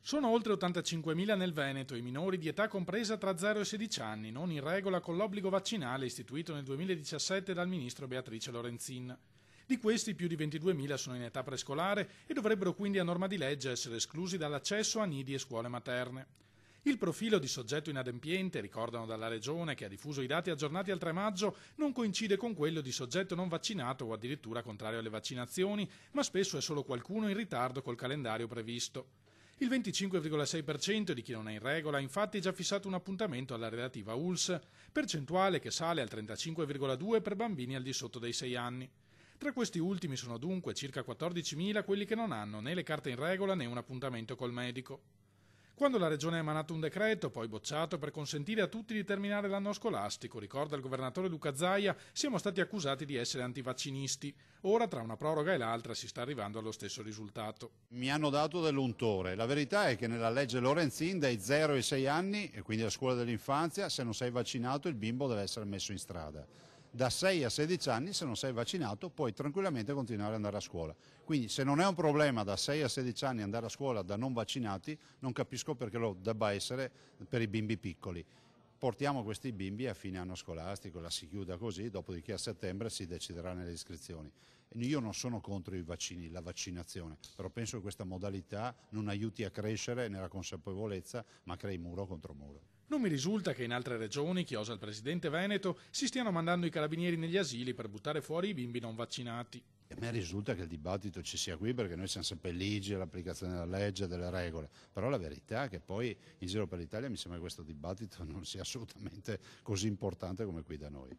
Sono oltre 85.000 nel Veneto i minori di età compresa tra 0 e 16 anni, non in regola con l'obbligo vaccinale istituito nel 2017 dal ministro Beatrice Lorenzin. Di questi più di 22.000 sono in età prescolare e dovrebbero quindi a norma di legge essere esclusi dall'accesso a nidi e scuole materne. Il profilo di soggetto inadempiente, ricordano dalla Regione che ha diffuso i dati aggiornati al 3 maggio, non coincide con quello di soggetto non vaccinato o addirittura contrario alle vaccinazioni, ma spesso è solo qualcuno in ritardo col calendario previsto. Il 25,6% di chi non è in regola ha infatti già fissato un appuntamento alla relativa ULS, percentuale che sale al 35,2% per bambini al di sotto dei 6 anni. Tra questi ultimi sono dunque circa 14.000 quelli che non hanno né le carte in regola né un appuntamento col medico. Quando la Regione ha emanato un decreto, poi bocciato, per consentire a tutti di terminare l'anno scolastico, ricorda il governatore Luca Zaia, siamo stati accusati di essere antivaccinisti. Ora, tra una proroga e l'altra, si sta arrivando allo stesso risultato. Mi hanno dato dell'untore. La verità è che nella legge Lorenzin dai 0 ai 6 anni, e quindi la scuola dell'infanzia, se non sei vaccinato il bimbo deve essere messo in strada. Da 6 a 16 anni, se non sei vaccinato, puoi tranquillamente continuare ad andare a scuola. Quindi se non è un problema da 6 a 16 anni andare a scuola da non vaccinati, non capisco perché lo debba essere per i bimbi piccoli. Portiamo questi bimbi a fine anno scolastico, la si chiuda così, dopodiché a settembre si deciderà nelle iscrizioni. Io non sono contro i vaccini, la vaccinazione, però penso che questa modalità non aiuti a crescere nella consapevolezza, ma crei muro contro muro. Non mi risulta che in altre regioni, chiosa il presidente Veneto, si stiano mandando i carabinieri negli asili per buttare fuori i bimbi non vaccinati. A me risulta che il dibattito ci sia qui perché noi siamo sempre ligi all'applicazione della legge, delle regole, però la verità è che poi in giro per l'Italia mi sembra che questo dibattito non sia assolutamente così importante come qui da noi.